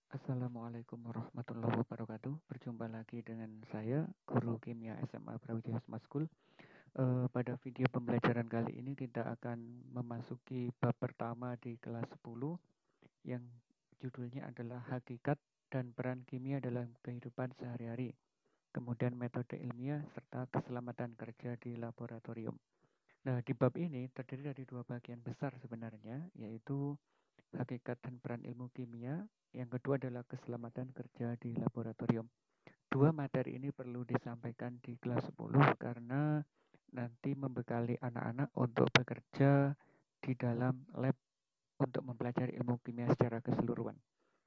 Assalamualaikum warahmatullahi wabarakatuh. Berjumpa lagi dengan saya, Guru Kimia SMA Brawijaya Smart School. Pada video pembelajaran kali ini kita akan memasuki bab pertama di kelas 10 yang judulnya adalah Hakikat dan Peran Kimia dalam Kehidupan Sehari-hari, kemudian metode ilmiah serta keselamatan kerja di laboratorium. Nah, di bab ini terdiri dari dua bagian besar sebenarnya, yaitu hakikat dan peran ilmu kimia. Yang kedua adalah keselamatan kerja di laboratorium. Dua materi ini perlu disampaikan di kelas 10 karena nanti membekali anak-anak untuk bekerja di dalam lab untuk mempelajari ilmu kimia secara keseluruhan.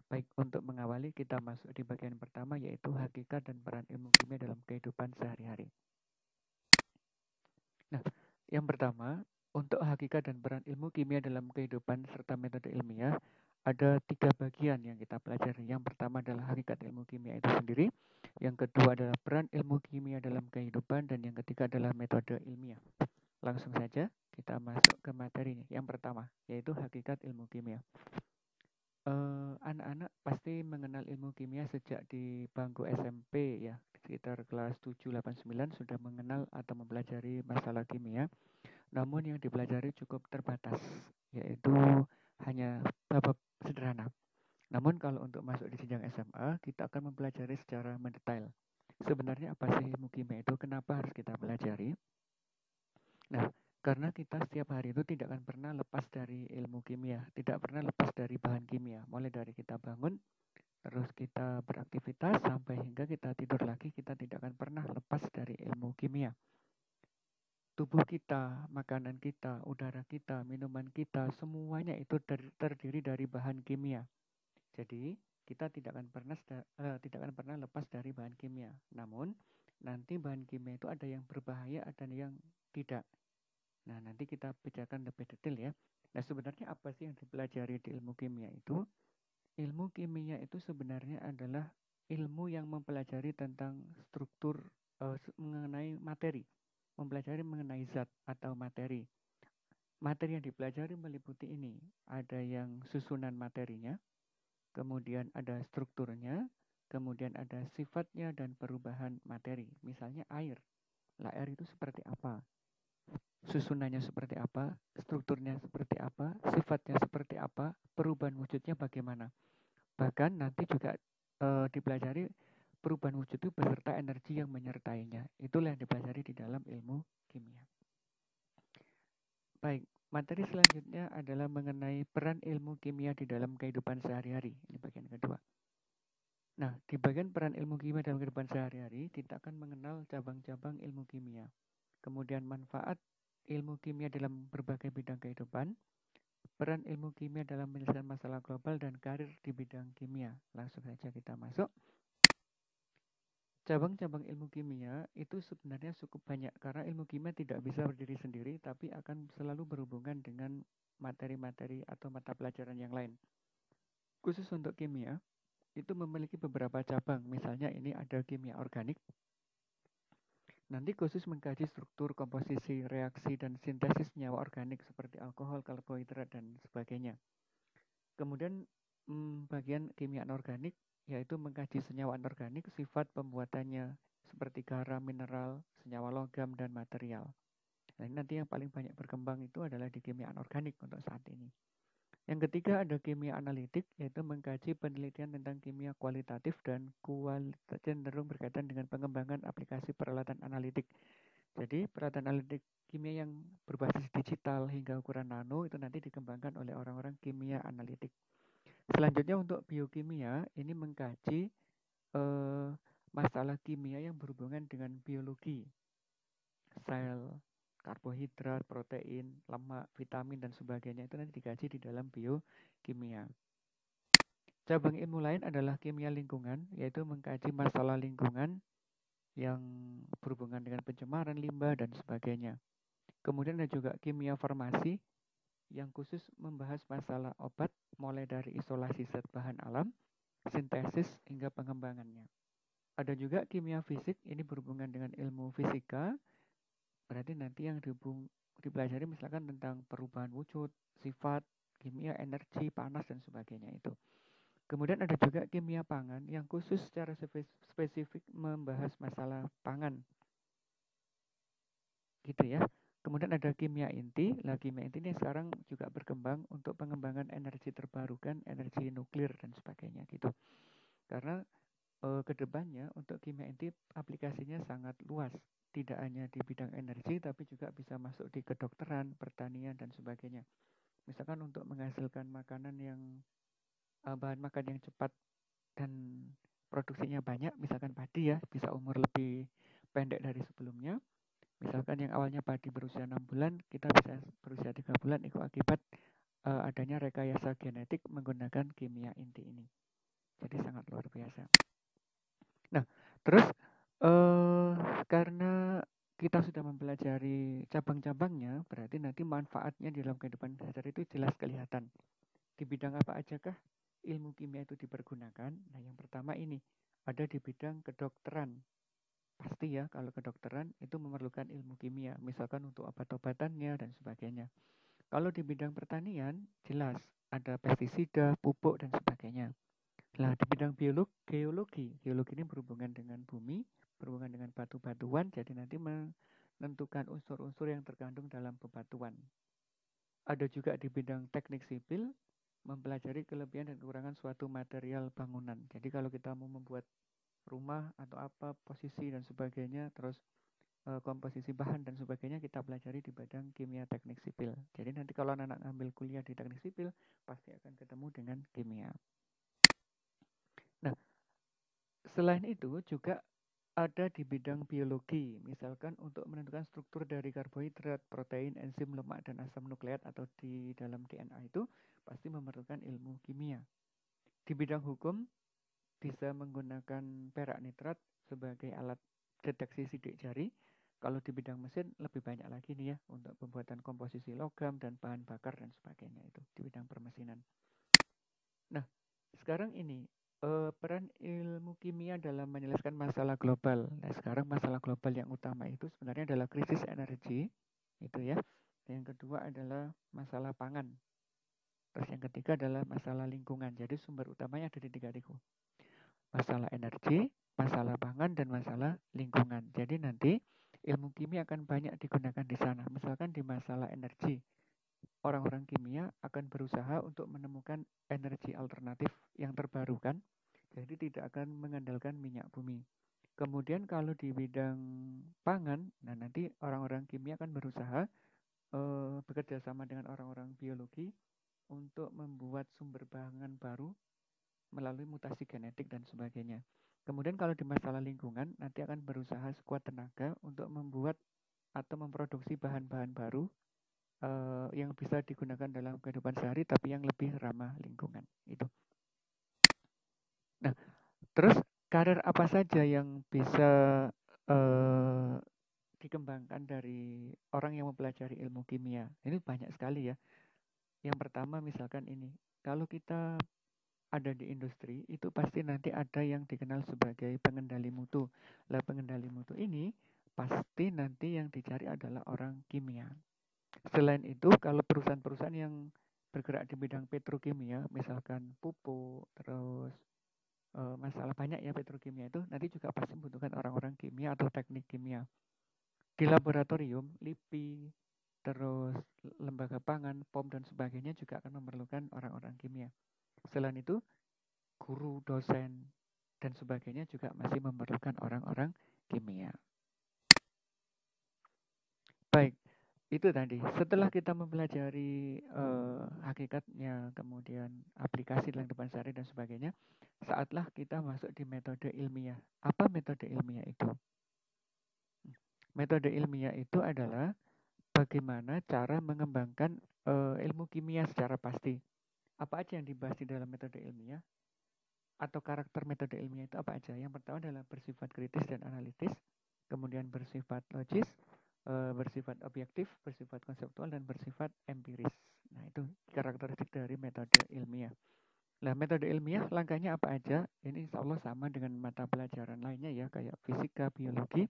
Baik, untuk mengawali kita masuk di bagian pertama yaitu hakikat dan peran ilmu kimia dalam kehidupan sehari-hari. Nah, yang pertama, untuk hakikat dan peran ilmu kimia dalam kehidupan serta metode ilmiah, ada tiga bagian yang kita pelajari. Yang pertama adalah hakikat ilmu kimia itu sendiri, yang kedua adalah peran ilmu kimia dalam kehidupan, dan yang ketiga adalah metode ilmiah. Langsung saja kita masuk ke materinya. Yang pertama, yaitu hakikat ilmu kimia. Anak-anak pasti mengenal ilmu kimia sejak di bangku SMP ya, sekitar kelas 7, 8, 9 sudah mengenal atau mempelajari masalah kimia. Namun yang dipelajari cukup terbatas, yaitu hanya bab sederhana. Namun kalau untuk masuk di jenjang SMA, kita akan mempelajari secara mendetail. Sebenarnya apa sih ilmu kimia itu? Kenapa harus kita pelajari? Nah, karena kita setiap hari itu tidak akan pernah lepas dari ilmu kimia, tidak pernah lepas dari bahan kimia. Mulai dari kita bangun, terus kita beraktivitas, sampai hingga kita tidur lagi, kita tidak akan pernah lepas dari ilmu kimia. Tubuh kita, makanan kita, udara kita, minuman kita, semuanya itu terdiri dari bahan kimia. Jadi, kita tidak akan pernah lepas dari bahan kimia. Namun, nanti bahan kimia itu ada yang berbahaya, ada yang tidak. Nah, nanti kita bicarakan lebih detail ya. Nah, sebenarnya apa sih yang dipelajari di ilmu kimia itu? Ilmu kimia itu sebenarnya adalah ilmu yang mempelajari tentang struktur mengenai materi, mempelajari mengenai zat atau materi. Materi yang dipelajari meliputi ini, ada yang susunan materinya, kemudian ada strukturnya, kemudian ada sifatnya dan perubahan materi. Misalnya air. Lah, air itu seperti apa? Susunannya seperti apa? Strukturnya seperti apa? Sifatnya seperti apa? Perubahan wujudnya bagaimana? Bahkan nanti juga dipelajari perubahan wujud itu beserta energi yang menyertainya. Itulah yang dipelajari di dalam ilmu kimia. Baik, materi selanjutnya adalah mengenai peran ilmu kimia di dalam kehidupan sehari-hari. Ini bagian kedua. Nah, di bagian peran ilmu kimia dalam kehidupan sehari-hari, kita akan mengenal cabang-cabang ilmu kimia. Kemudian manfaat ilmu kimia dalam berbagai bidang kehidupan, peran ilmu kimia dalam menyelesaikan masalah global, dan karir di bidang kimia. Langsung saja kita masuk. Cabang-cabang ilmu kimia itu sebenarnya cukup banyak karena ilmu kimia tidak bisa berdiri sendiri tapi akan selalu berhubungan dengan materi-materi atau mata pelajaran yang lain. Khusus untuk kimia, itu memiliki beberapa cabang. Misalnya ini ada kimia organik. Nanti khusus mengkaji struktur, komposisi, reaksi, dan sintesis senyawa organik seperti alkohol, karbohidrat, dan sebagainya. Kemudian bagian kimia anorganik yaitu mengkaji senyawa anorganik, sifat pembuatannya seperti garam, mineral, senyawa logam, dan material. Nah, ini nanti yang paling banyak berkembang itu adalah di kimia anorganik untuk saat ini. Yang ketiga ada kimia analitik, yaitu mengkaji penelitian tentang kimia kualitatif dan cenderung berkaitan dengan pengembangan aplikasi peralatan analitik. Jadi peralatan analitik kimia yang berbasis digital hingga ukuran nano itu nanti dikembangkan oleh orang-orang kimia analitik. Selanjutnya untuk biokimia, ini mengkaji masalah kimia yang berhubungan dengan biologi, sel, karbohidrat, protein, lemak, vitamin, dan sebagainya itu nanti dikaji di dalam biokimia. Cabang ilmu lain adalah kimia lingkungan, yaitu mengkaji masalah lingkungan yang berhubungan dengan pencemaran limbah dan sebagainya. Kemudian ada juga kimia farmasi yang khusus membahas masalah obat mulai dari isolasi zat bahan alam, sintesis hingga pengembangannya. Ada juga kimia fisik, ini berhubungan dengan ilmu fisika, berarti nanti yang dipelajari misalkan tentang perubahan wujud, sifat, kimia, energi, panas, dan sebagainya itu. Kemudian ada juga kimia pangan yang khusus secara spesifik membahas masalah pangan. Gitu ya. Kemudian ada kimia inti. Nah, kimia inti ini sekarang juga berkembang untuk pengembangan energi terbarukan, energi nuklir dan sebagainya gitu. Karena kedepannya untuk kimia inti aplikasinya sangat luas. Tidak hanya di bidang energi, tapi juga bisa masuk di kedokteran, pertanian, dan sebagainya. Misalkan untuk menghasilkan makanan yang bahan makan yang cepat dan produksinya banyak, misalkan padi ya, bisa umur lebih pendek dari sebelumnya. Misalkan yang awalnya padi berusia 6 bulan, kita bisa berusia 3 bulan itu akibat adanya rekayasa genetik menggunakan kimia inti ini. Jadi sangat luar biasa. Nah, terus karena kita sudah mempelajari cabang-cabangnya, berarti nanti manfaatnya di dalam kehidupan dasar itu jelas kelihatan. Di bidang apa ajakah ilmu kimia itu dipergunakan? Nah, yang pertama ini ada di bidang kedokteran. Pasti ya, kalau kedokteran itu memerlukan ilmu kimia, misalkan untuk obat-obatannya dan sebagainya. Kalau di bidang pertanian, jelas ada pestisida, pupuk, dan sebagainya. Nah, di bidang geologi ini berhubungan dengan bumi, berhubungan dengan batu-batuan, jadi nanti menentukan unsur-unsur yang terkandung dalam bebatuan. Ada juga di bidang teknik sipil, mempelajari kelebihan dan kekurangan suatu material bangunan. Jadi kalau kita mau membuat rumah atau apa, posisi dan sebagainya, terus komposisi bahan dan sebagainya kita pelajari di bidang kimia teknik sipil. Jadi nanti kalau anak-anak ngambil kuliah di teknik sipil, pasti akan ketemu dengan kimia. Nah, selain itu juga ada di bidang biologi, misalkan untuk menentukan struktur dari karbohidrat, protein, enzim, lemak, dan asam nukleat atau di dalam DNA itu pasti memerlukan ilmu kimia. Di bidang hukum bisa menggunakan perak nitrat sebagai alat deteksi sidik jari. Kalau di bidang mesin lebih banyak lagi nih ya untuk pembuatan komposisi logam dan bahan bakar dan sebagainya itu di bidang permesinan. Nah, sekarang ini peran ilmu kimia dalam menyelesaikan masalah global. Nah, sekarang masalah global yang utama itu sebenarnya adalah krisis energi, itu ya. Yang kedua adalah masalah pangan. Terus yang ketiga adalah masalah lingkungan. Jadi sumber utamanya ada di tiga itu. Masalah energi, masalah pangan, dan masalah lingkungan. Jadi nanti ilmu kimia akan banyak digunakan di sana. Misalkan di masalah energi, orang-orang kimia akan berusaha untuk menemukan energi alternatif yang terbarukan, jadi tidak akan mengandalkan minyak bumi. Kemudian kalau di bidang pangan, nah nanti orang-orang kimia akan berusaha bekerja sama dengan orang-orang biologi untuk membuat sumber pangan baru melalui mutasi genetik dan sebagainya. Kemudian kalau di masalah lingkungan, nanti akan berusaha sekuat tenaga untuk membuat atau memproduksi bahan-bahan baru yang bisa digunakan dalam kehidupan sehari, tapi yang lebih ramah lingkungan. Itu. Nah, terus karir apa saja yang bisa dikembangkan dari orang yang mempelajari ilmu kimia? Ini banyak sekali ya. Yang pertama misalkan ini, kalau kita ada di industri, itu pasti nanti ada yang dikenal sebagai pengendali mutu. Lah pengendali mutu ini pasti nanti yang dicari adalah orang kimia. Selain itu, kalau perusahaan-perusahaan yang bergerak di bidang petrokimia, misalkan pupuk, terus masalah banyak ya petrokimia itu, nanti juga pasti membutuhkan orang-orang kimia atau teknik kimia. Di laboratorium, LIPI, terus lembaga pangan, POM, dan sebagainya juga akan memerlukan orang-orang kimia. Selain itu, guru, dosen, dan sebagainya juga masih memerlukan orang-orang kimia. Baik, itu tadi. Setelah kita mempelajari hakikatnya, kemudian aplikasi dalam kehidupan sehari dan sebagainya, saatlah kita masuk di metode ilmiah. Apa metode ilmiah itu? Metode ilmiah itu adalah bagaimana cara mengembangkan ilmu kimia secara pasti. Apa aja yang dibahas di dalam metode ilmiah? Atau karakter metode ilmiah itu apa aja? Yang pertama adalah bersifat kritis dan analitis, kemudian bersifat logis, bersifat objektif, bersifat konseptual, dan bersifat empiris. Nah, itu karakteristik dari metode ilmiah. Nah, metode ilmiah langkahnya apa aja? Ini insya Allah sama dengan mata pelajaran lainnya ya, kayak fisika, biologi.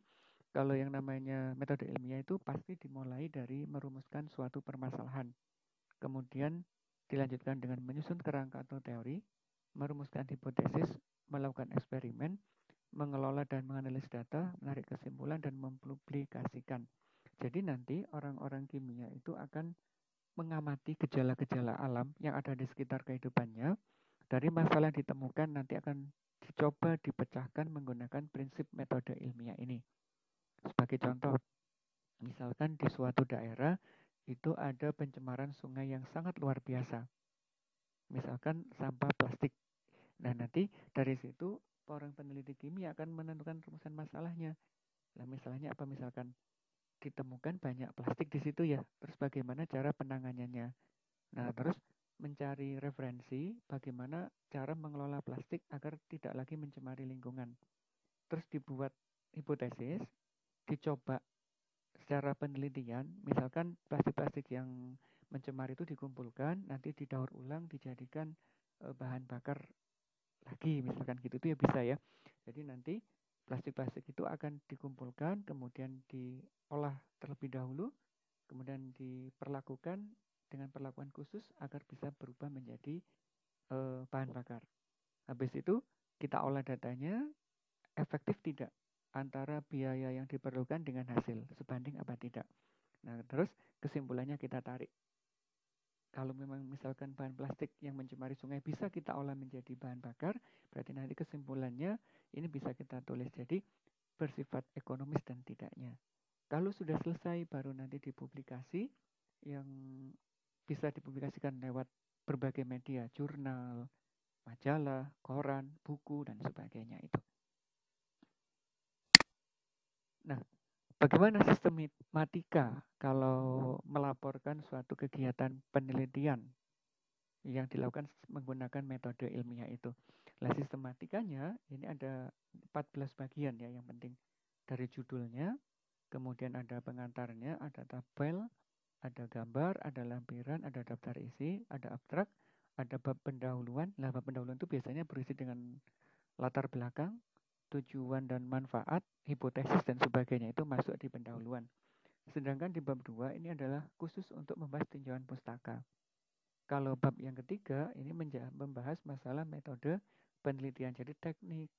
Kalau yang namanya metode ilmiah itu pasti dimulai dari merumuskan suatu permasalahan. Kemudian dilanjutkan dengan menyusun kerangka atau teori. merumuskan hipotesis, melakukan eksperimen, mengelola dan menganalisis data, menarik kesimpulan, dan mempublikasikan. Jadi nanti orang-orang kimia itu akan mengamati gejala-gejala alam yang ada di sekitar kehidupannya. Dari masalah yang ditemukan nanti akan dicoba dipecahkan menggunakan prinsip metode ilmiah ini. Sebagai contoh, misalkan di suatu daerah itu ada pencemaran sungai yang sangat luar biasa. Misalkan sampah plastik. Nah, nanti dari situ orang peneliti kimia akan menentukan rumusan masalahnya. Nah, misalnya apa? Misalkan ditemukan banyak plastik di situ ya. Terus bagaimana cara penanganannya? Nah, terus mencari referensi bagaimana cara mengelola plastik agar tidak lagi mencemari lingkungan. Terus dibuat hipotesis, dicoba secara penelitian, misalkan plastik-plastik yang mencemari itu dikumpulkan, nanti didaur ulang, dijadikan bahan bakar lagi, misalkan gitu itu ya bisa ya. Jadi nanti plastik-plastik itu akan dikumpulkan, kemudian diolah terlebih dahulu, kemudian diperlakukan dengan perlakuan khusus agar bisa berubah menjadi bahan bakar. Habis itu kita olah datanya, efektif tidak antara biaya yang diperlukan dengan hasil, sebanding apa tidak. Nah, terus kesimpulannya kita tarik. Kalau memang misalkan bahan plastik yang mencemari sungai bisa kita olah menjadi bahan bakar, berarti nanti kesimpulannya ini bisa kita tulis jadi bersifat ekonomis dan tidaknya. Kalau sudah selesai baru nanti dipublikasi, yang bisa dipublikasikan lewat berbagai media, jurnal, majalah, koran, buku, dan sebagainya itu. Nah, bagaimana sistematika kalau melaporkan suatu kegiatan penelitian yang dilakukan menggunakan metode ilmiah itu? Nah, sistematikanya ini ada 14 bagian ya yang penting. Dari judulnya, kemudian ada pengantarnya, ada tabel, ada gambar, ada lampiran, ada daftar isi, ada abstrak, ada bab pendahuluan. Nah, bab pendahuluan itu biasanya berisi dengan latar belakang, tujuan dan manfaat, hipotesis dan sebagainya itu masuk di pendahuluan. Sedangkan di bab 2 ini adalah khusus untuk membahas tinjauan pustaka. Kalau bab yang ketiga ini membahas masalah metode penelitian, jadi teknik,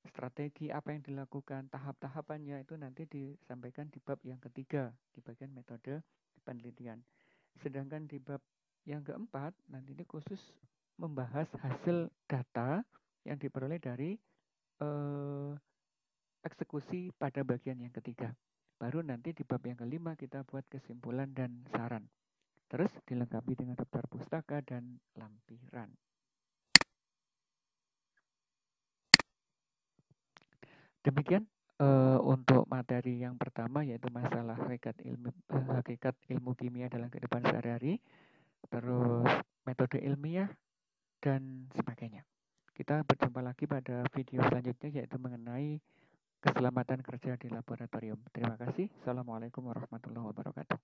strategi apa yang dilakukan, tahap-tahapannya itu nanti disampaikan di bab yang ketiga, di bagian metode penelitian. Sedangkan di bab yang keempat, nanti ini khusus membahas hasil data yang diperoleh dari eksekusi pada bagian yang ketiga. Baru nanti di bab yang kelima kita buat kesimpulan dan saran. Terus dilengkapi dengan daftar pustaka dan lampiran. Demikian untuk materi yang pertama yaitu masalah hakikat ilmu kimia dalam kehidupan sehari-hari, terus metode ilmiah dan sebagainya. Kita berjumpa lagi pada video selanjutnya yaitu mengenai keselamatan kerja di laboratorium. Terima kasih. Assalamualaikum warahmatullahi wabarakatuh.